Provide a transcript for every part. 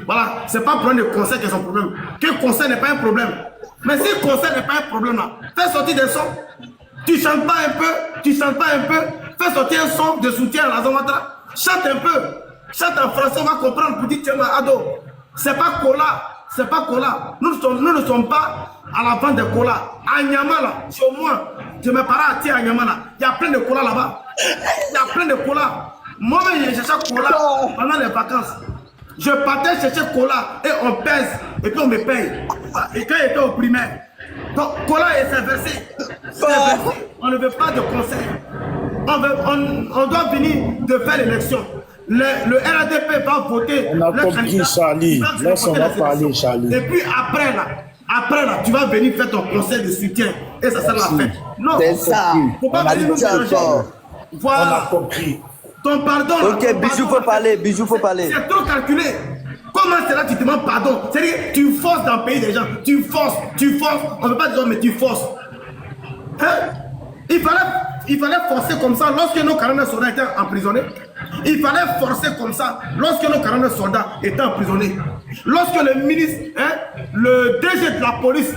Voilà, c'est pas problème de concert qui est son problème. Que concert n'est pas un problème. Mais si concert n'est pas un problème là, fais sortir des sons. Tu chantes pas un peu, tu chantes pas un peu, fais sortir un son de soutien à la Zawatra. Chante un peu. Chante en français, on va comprendre pour dire tiens, ado. C'est pas cola. C'est pas cola. Nous ne sommes pas à la vente de cola. À Nyama là, chez moi, je me parle à Nyama là. Il y a plein de cola là-bas. Il y a plein de cola. Moi-même, j'ai cherché cola pendant les vacances. Je partais chercher cola et on pèse et puis on me paye. Et quand j'étais au primaire, donc cola c'est versé. On ne veut pas de conseil. On doit venir de faire l'élection. Le RADP va voter. On a compris, Charlie. Laisse on va parler, Charlie. Et puis après là, tu vas venir faire ton conseil de soutien. Et ça sera la fête. Non, c'est ça. Faut pas venir nous mélanger. Voilà. On a compris. Ton pardon. Ok, Bijou, faut parler. Bijou, faut parler. C'est trop calculé. Comment c'est là que tu demandes pardon? C'est-à-dire que tu forces dans le pays des gens. Tu forces. On ne veut pas dire mais tu forces. Hein? Il fallait forcer comme ça lorsque nos 49 soldats étaient emprisonnés. Il fallait forcer comme ça lorsque nos 49 soldats étaient emprisonnés. Lorsque le ministre, le DG de la police,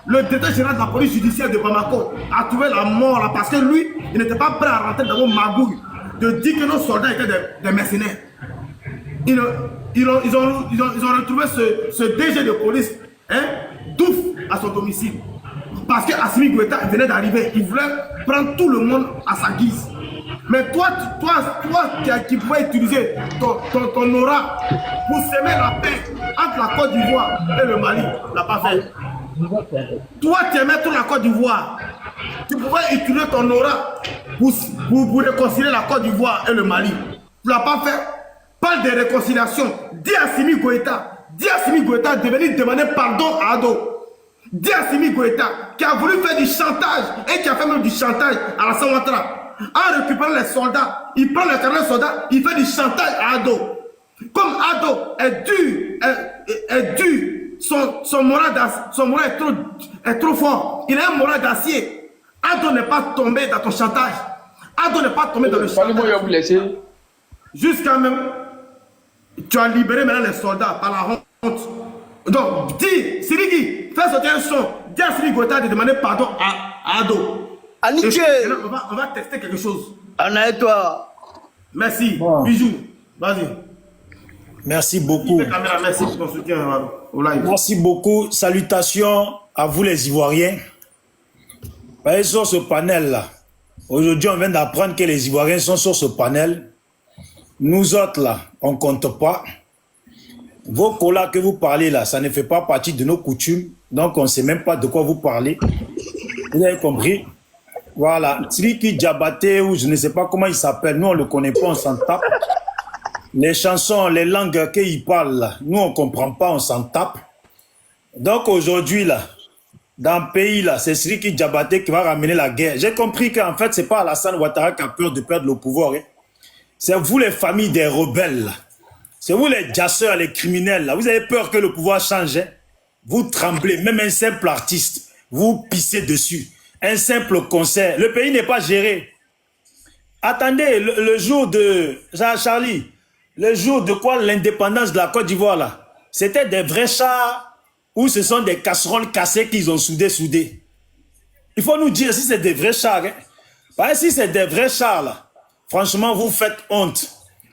le directeur général de la police judiciaire de Bamako a trouvé la mort là parce que lui, il n'était pas prêt à rentrer dans mon magouille de dire que nos soldats étaient des mercenaires. Ils ont retrouvé ce DG de police douf à son domicile. Parce que Assimi Goïta venait d'arriver. Il voulait prendre tout le monde à sa guise. Mais toi qui pouvais utiliser ton aura pour semer la paix entre la Côte d'Ivoire et le Mali, tu n'as pas fait. Toi, tu aimais toute la Côte d'Ivoire. Tu pouvais utiliser ton aura pour réconcilier la Côte d'Ivoire et le Mali. Tu ne l'as pas fait. Parle de réconciliation. Dis à Assimi Goïta de venir demander pardon à Ado. Dis à Assimi Goïta qui a voulu faire du chantage et qui a fait même du chantage à la Sawatra. En récupérant les soldats, il prend les 40 soldats, il fait du chantage à Ado. Comme Ado est dû, son moral est trop fort. Il a un moral d'acier. Ado n'est pas tombé dans ton chantage. Ado n'est pas tombé dans le chantage. Jusqu'à même, tu as libéré maintenant les soldats par la honte. Donc, dis, Sirigi, fais sortir un son. Dis à Sirigi Goïta de demander pardon à Ado. On va tester quelque chose. Anna et toi. Merci. Bon. Bijou, vas-y. Merci beaucoup. Merci pour ton soutien au live. Merci beaucoup. Salutations à vous les Ivoiriens. Voyez sur ce panel-là. Aujourd'hui, on vient d'apprendre que les Ivoiriens sont sur ce panel. Nous autres, là, on ne compte pas. Vos colas que vous parlez, là, ça ne fait pas partie de nos coutumes. Donc, on ne sait même pas de quoi vous parlez. Vous avez compris? Voilà. Triki Diabaté, ou je ne sais pas comment il s'appelle. Nous, on ne le connaît pas, on s'en tape. Les chansons, les langues qu'ils parlent, là, nous, on ne comprend pas, on s'en tape. Donc, aujourd'hui, là, dans le pays, là, c'est Triki Diabaté qui va ramener la guerre. J'ai compris qu'en fait, ce n'est pas Alassane Ouattara qui a peur de perdre le pouvoir. Hein. C'est vous, les familles des rebelles, là. C'est vous, les jasseurs, les criminels, là. Vous avez peur que le pouvoir change. Hein. Vous tremblez. Même un simple artiste, vous pissez dessus. Un simple concert. Le pays n'est pas géré. Attendez, le jour de... Charlie, le jour de quoi l'indépendance de la Côte d'Ivoire, là, c'était des vrais chars ou ce sont des casseroles cassées qu'ils ont soudées. Il faut nous dire si c'est des vrais chars. Hein. Parce que si c'est des vrais chars, là, franchement, vous faites honte.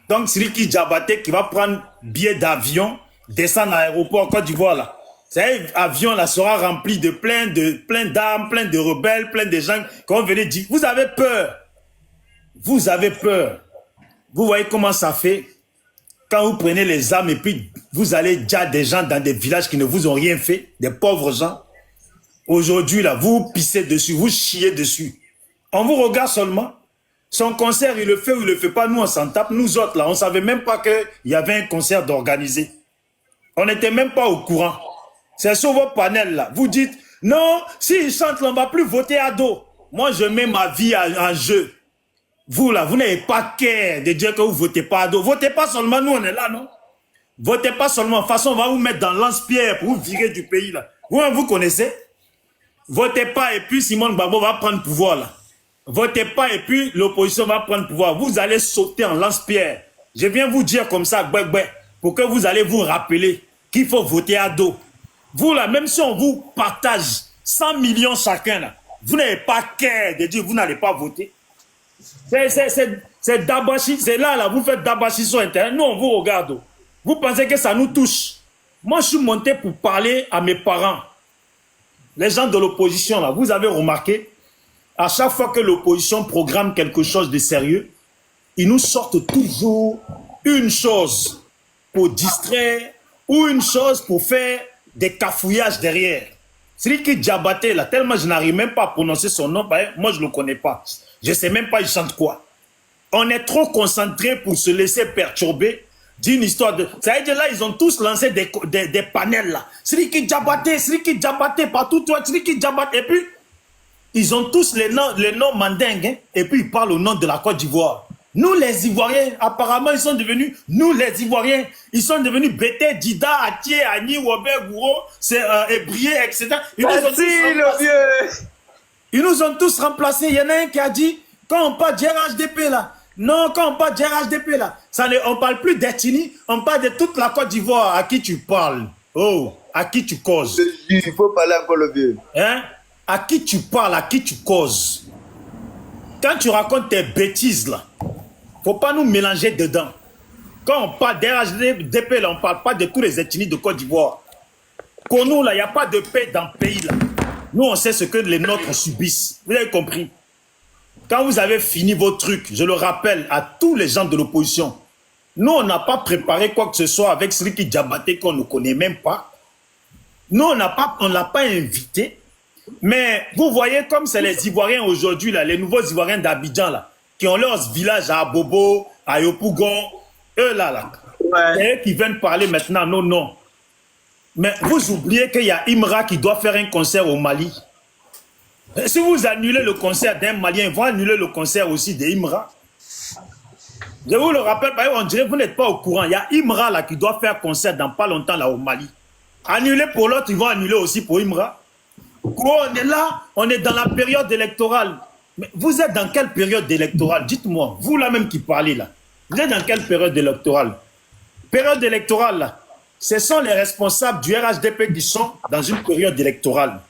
Donc, Siriki Diabaté qui va prendre billet d'avion, descendre à l'aéroport Côte d'Ivoire, là. Cet avion là sera rempli de plein d'armes, plein de rebelles, plein de gens qui vont venir dire, vous avez peur. Vous avez peur. Vous voyez comment ça fait quand vous prenez les armes et puis vous allez dire des gens dans des villages qui ne vous ont rien fait, des pauvres gens. Aujourd'hui là, vous pissez dessus, vous chiez dessus. On vous regarde seulement. Son concert, il le fait ou il ne le fait pas, nous on s'en tape. Nous autres là, on ne savait même pas qu'il y avait un concert d'organiser. On n'était même pas au courant. C'est sur vos panels là. Vous dites, non, s'ils chantent, on ne va plus voter à dos. Moi, je mets ma vie en jeu. Vous là, vous n'avez pas care de dire que vous ne votez pas à dos. Votez pas seulement, nous on est là, non? Votez pas seulement. De toute façon, on va vous mettre dans lance-pierre pour vous virer du pays là. Vous connaissez? Votez pas et puis Simone Gbagbo va prendre pouvoir là. Votez pas et puis l'opposition va prendre pouvoir. Vous allez sauter en lance-pierre. Je viens vous dire comme ça, pour pour que vous allez vous rappeler qu'il faut voter à dos. Vous là, même si on vous partage 100 millions chacun là, vous n'avez pas cœur de dire vous n'allez pas voter. C'est Dabashi, c'est là, vous faites Dabashi sur Internet, nous on vous regarde. Vous pensez que ça nous touche? Moi je suis monté pour parler à mes parents. Les gens de l'opposition là, vous avez remarqué, à chaque fois que l'opposition programme quelque chose de sérieux, ils nous sortent toujours une chose pour distraire ou une chose pour faire des cafouillages derrière. Celui qui Diabaté là, tellement je n'arrive même pas à prononcer son nom, moi je ne le connais pas. Je ne sais même pas il chante quoi. On est trop concentré pour se laisser perturber d'une histoire de... Ça veut dire là, ils ont tous lancé des panels là. Celui qui Diabaté partout, toi, celui qui Diabaté. Et puis, ils ont tous les noms mandingues, hein, et puis ils parlent au nom de la Côte d'Ivoire. Nous les Ivoiriens, apparemment ils sont devenus, nous les Ivoiriens, ils sont devenus Bété, Dida, Atié, Ani, Wobé, Gouro, Ébrié, etc. Ils nous ont tous remplacés. Il y en a un qui a dit, quand on parle d'RHDP là, non, quand on parle d'RHDP là, on ne parle plus d'ethnie, on parle de toute la Côte d'Ivoire. À qui tu parles? Oh, à qui tu causes? Il faut parler encore le vieux. Hein? À qui tu parles, à qui tu causes? Quand tu racontes tes bêtises là, faut pas nous mélanger dedans. Quand on parle d'RHDP là, on ne parle pas de tous les ethnies de Côte d'Ivoire. Pour nous là, il n'y a pas de paix dans le pays là. Nous on sait ce que les nôtres subissent. Vous avez compris? Quand vous avez fini vos trucs, je le rappelle à tous les gens de l'opposition, nous on n'a pas préparé quoi que ce soit avec celui qui Diabaté qu'on ne connaît même pas. Nous on ne l'a pas invité. Mais vous voyez comme c'est les Ivoiriens aujourd'hui, là, les nouveaux Ivoiriens d'Abidjan, là, qui ont leur village à Bobo, à Yopougon, eux là, c'est eux qui viennent parler maintenant, non. Mais vous oubliez qu'il y a Imra qui doit faire un concert au Mali. Si vous annulez le concert d'un Malien, ils vont annuler le concert aussi d'Imra. Je vous le rappelle, on dirait que vous n'êtes pas au courant. Il y a Imra là qui doit faire concert dans pas longtemps là au Mali. Annuler pour l'autre, ils vont annuler aussi pour Imra. On est là, on est dans la période électorale. Mais vous êtes dans quelle période électorale? Dites-moi, vous là même qui parlez là. Vous êtes dans quelle période électorale? Période électorale là, ce sont les responsables du RHDP qui sont dans une période électorale.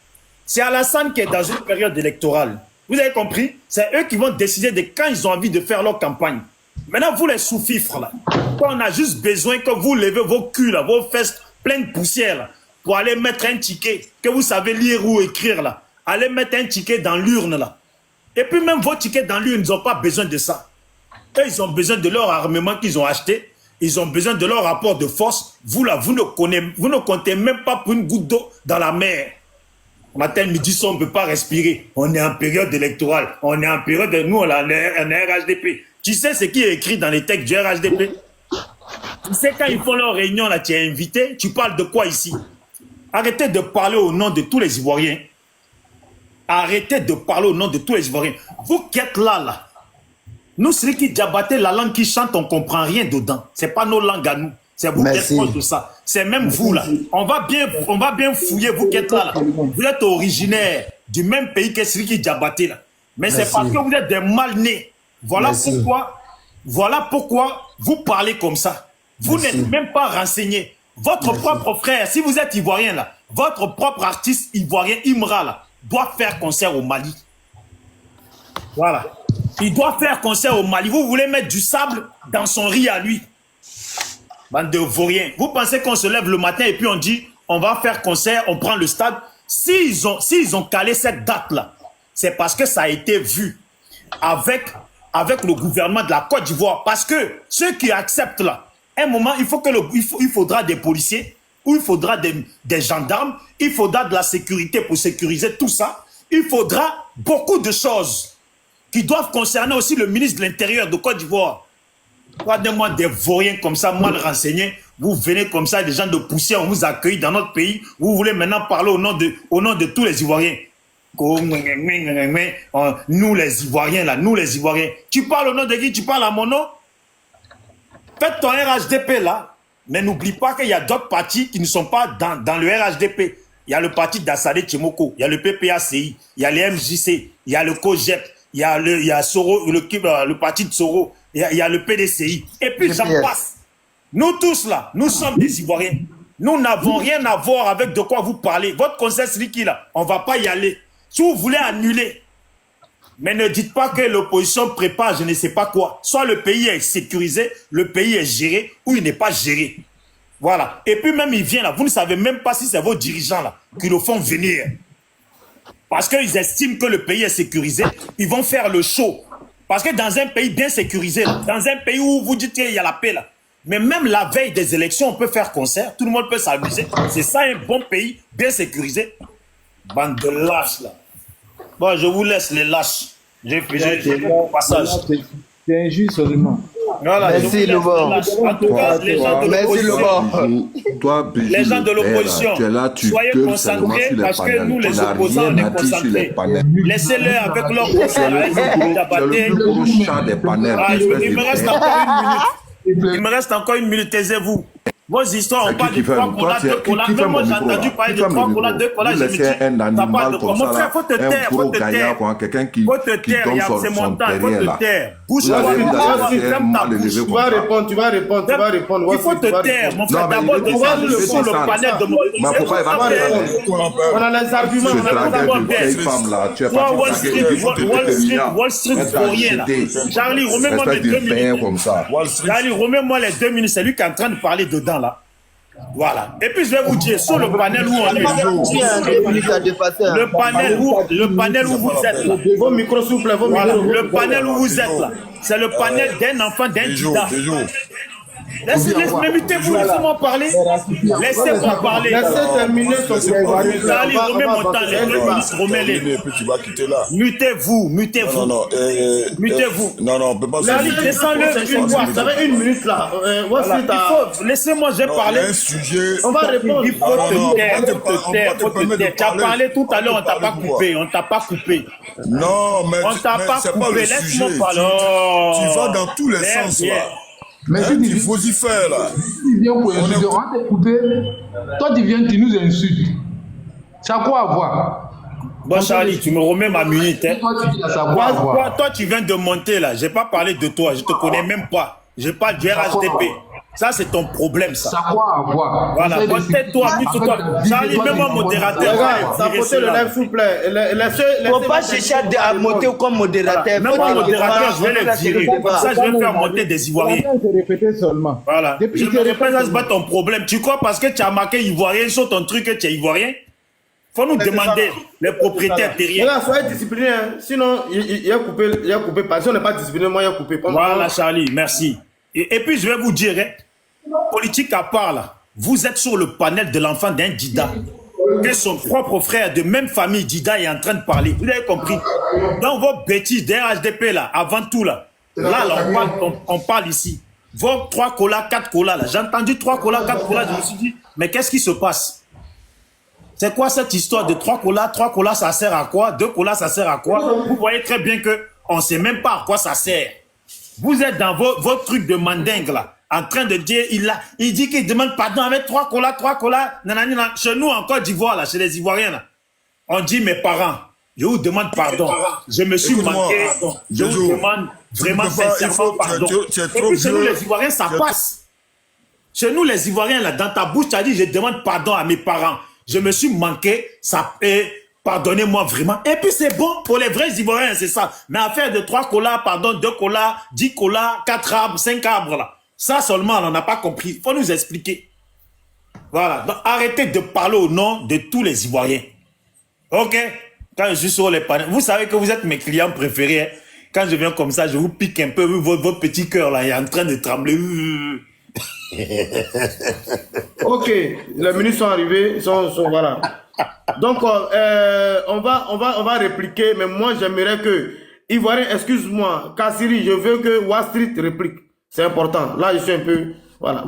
C'est Alassane qui est dans une période électorale. Vous avez compris? C'est eux qui vont décider de quand ils ont envie de faire leur campagne. Maintenant, vous les sous-fifres là, quand on a juste besoin que vous levez vos culs là, vos fesses pleines de poussière là, pour aller mettre un ticket, que vous savez lire ou écrire là, allez mettre un ticket dans l'urne là. Et puis même vos tickets dans l'urne, ils n'ont pas besoin de ça. Eux, ils ont besoin de leur armement qu'ils ont acheté, ils ont besoin de leur rapport de force. Vous là, vous ne comptez même pas pour une goutte d'eau dans la mer. Matin, midi, soir, on ne peut pas respirer. On est en période électorale. On est en période de... Nous, on a un RHDP. Tu sais ce qui est écrit dans les textes du RHDP? Tu sais, quand ils font leur réunion, là, tu es invité, tu parles de quoi ici? Arrêtez de parler au nom de tous les Ivoiriens. Arrêtez de parler au nom de tous les Ivoiriens. Vous qui êtes là, nous, celui qui Diabaté, la langue qui chante, on ne comprend rien dedans. Ce n'est pas nos langues à nous. C'est vous qui êtes proche de ça. C'est même vous là. On va bien fouiller vous qui êtes là. Vous êtes originaire du même pays que celui qui Diabaté là. Mais c'est parce que vous êtes des mal nés. Voilà pourquoi vous parlez comme ça. Vous n'êtes même pas renseigné. Votre propre frère, si vous êtes Ivoirien là, votre propre artiste ivoirien Imra là, doit faire concert au Mali. Voilà. Il doit faire concert au Mali. Vous voulez mettre du sable dans son riz à lui. Bande de vauriens. Vous pensez qu'on se lève le matin et puis on dit on va faire concert, on prend le stade. S'ils ont calé cette date-là, c'est parce que ça a été vu avec le gouvernement de la Côte d'Ivoire. Parce que ceux qui acceptent là, à un moment, il faudra des policiers, ou il faudra des gendarmes, il faudra de la sécurité pour sécuriser tout ça. Il faudra beaucoup de choses qui doivent concerner aussi le ministre de l'Intérieur de Côte d'Ivoire. Regardez-moi des vauriens comme ça, mal renseignés. Vous venez comme ça, des gens de poussière, on vous accueille dans notre pays. Vous voulez maintenant parler au nom de tous les Ivoiriens. Nous les Ivoiriens là, nous les Ivoiriens. Tu parles au nom de qui? Tu parles à mon nom? Faites ton RHDP là, mais n'oublie pas qu'il y a d'autres partis qui ne sont pas dans le RHDP. Il y a le parti d'Assadé Tchemoko, il y a le PPACI, il y a les MJC, il y a le COGEP, il y a Soro, le parti de Soro, il y a le PDCI. Et puis j'en passe. Nous tous là, nous sommes des Ivoiriens. Nous n'avons rien à voir avec de quoi vous parlez. Votre conseil Sriki là, on ne va pas y aller. Si vous voulez annuler, mais ne dites pas que l'opposition prépare je ne sais pas quoi. Soit le pays est sécurisé, le pays est géré, ou il n'est pas géré. Voilà. Et puis même il vient là, vous ne savez même pas si c'est vos dirigeants là qui le font venir. Parce qu'ils estiment que le pays est sécurisé, ils vont faire le show. Parce que dans un pays bien sécurisé, là, dans un pays où vous dites qu'il y a la paix là, mais même la veille des élections, on peut faire concert, tout le monde peut s'amuser. C'est ça un bon pays, bien sécurisé. Bande de lâches là. Bon, je vous laisse les lâches. J'ai fait mon passage. C'est injuste seulement. Voilà, merci Lobo. En tout cas, les gens de l'opposition, les gens de l'opposition, soyez concentrés parce que nous, les opposants, on est concentrés. Laissez-les avec leur conseil. Il me reste encore une minute. Il me reste encore une minute, taisez-vous. Vos histoires, on parle de 3 colas, 2 colas. Même moi, j'ai entendu parler de 3 colas, 2 colas. Je me dis, ça parle de quoi? Mon frère, faut te taire, faut te taire. Faut te taire, c'est mon temps, faut te taire. Bouge-toi, ferme ta bouche. Tu vas répondre, tu vas répondre, tu vas répondre. Il faut te taire, mon frère. D'abord, sur le panel de mon... Mais pourquoi il va répondre? On a les arguments. Wall Street, pour rien, là. Charlie, remets-moi les 2 minutes. Charlie, remets-moi les 2 minutes. C'est lui qui est en train de parler dedans. Là. Voilà. Et puis je vais vous dire, sur le panel où on est, le panel où vous êtes là, vos micros s'il vous plaît, vos micros. Le panel où vous êtes là, c'est le panel d'un enfant d'un dida. Laissez-vous, laissez-moi parler. Laissez-moi parler. Laissez terminer son propos. Allez, remets mon temps, les 2 ministres, remets-les. Tu vas quitter là. Mutez-vous, mutez-vous. Mutez-vous. Non, on peut pas se Allez, descends-le une fois. Vous avez 1 minute là. Laissez-moi, j'ai parlé. Un sujet. On va répondre. Il faut te taire, faut te taire. Tu as parlé tout à l'heure, on t'a pas coupé, on t'a pas coupé. Non, mais On t'a pas c'est pas coupé, le laisse-moi sujet. parler. Tu vas dans tous les sens là. Mais Il faut y faire là. tu viens pour insulter, on va t'écouter. Toi, tu viens, tu nous insultes. Ça a quoi à voir? Bon, Charlie, tu me remets ma minute. Hein. Toi, tu dis ça a quoi à voir? Toi, tu viens de monter là. J'ai pas parlé de toi. Je te connais même pas. J'ai pas du RHDP. Ça, c'est ton problème, ça. Ça a quoi à voir? Voilà, tais-toi, mute-toi. Charlie, mets-moi modérateur. Regarde, tapotez le live, s'il vous plaît. Faut pas chercher à monter comme modérateur. Même modérateur, je vais le virer. Comme ça, je vais faire monter des Ivoiriens. C'est répété seulement. Voilà. Je ne répète pas, c'est pas ton problème. Tu crois parce que tu as marqué Ivoirien sur ton truc que tu es Ivoirien? Faut nous demander, les propriétaires terriens. Regarde, soyez disciplinés. Sinon, il a coupé. Si on n'est pas discipliné, moi, il a coupé. Voilà, Charlie, merci. Et puis, je vais vous dire, politique à part, là, vous êtes sur le panel de l'enfant d'un Dida, que son propre frère de même famille, Dida, est en train de parler. Vous avez compris? Dans vos bêtises d'RHDP, là, avant tout, là, on parle ici. Vos 3 colas, 4 colas, là. J'ai entendu 3 colas, 4 colas, je me suis dit, mais qu'est-ce qui se passe? C'est quoi cette histoire de 3 colas? 3 colas, ça sert à quoi? 2 colas, ça sert à quoi? Vous voyez très bien qu'on ne sait même pas à quoi ça sert. Vous êtes dans votre truc de mandingue, là. En train de dire, il dit qu'il demande pardon avec 3 colas, nanana. Chez nous, en Côte d'Ivoire, là, chez les Ivoiriens, là, on dit mes parents, je vous demande pardon. Je me suis manqué. Je vous demande vraiment sincèrement pardon. Et puis chez nous, les Ivoiriens, ça passe. Chez nous, les Ivoiriens, là, dans ta bouche, tu as dit, je demande pardon à mes parents. Je me suis manqué, ça pardonnez-moi vraiment. Et puis c'est bon pour les vrais Ivoiriens, c'est ça. Mais affaire de 3 colas, pardon, 2 colas, 10 colas, 4 arbres, 5 arbres, là. Ça seulement, on n'a pas compris. Il faut nous expliquer. Voilà. Donc, arrêtez de parler au nom de tous les Ivoiriens. OK? Quand je suis sur les panels, vous savez que vous êtes mes clients préférés. Hein? Quand je viens comme ça, je vous pique un peu. Votre petit cœur, là, il est en train de trembler. Ok. Les ministres sont arrivés. Ils sont voilà. Donc, on va répliquer. Mais moi, j'aimerais que... Ivoirien, excuse-moi. Kassiri, je veux que Wall Street réplique. C'est important. Là, je suis un peu... Voilà.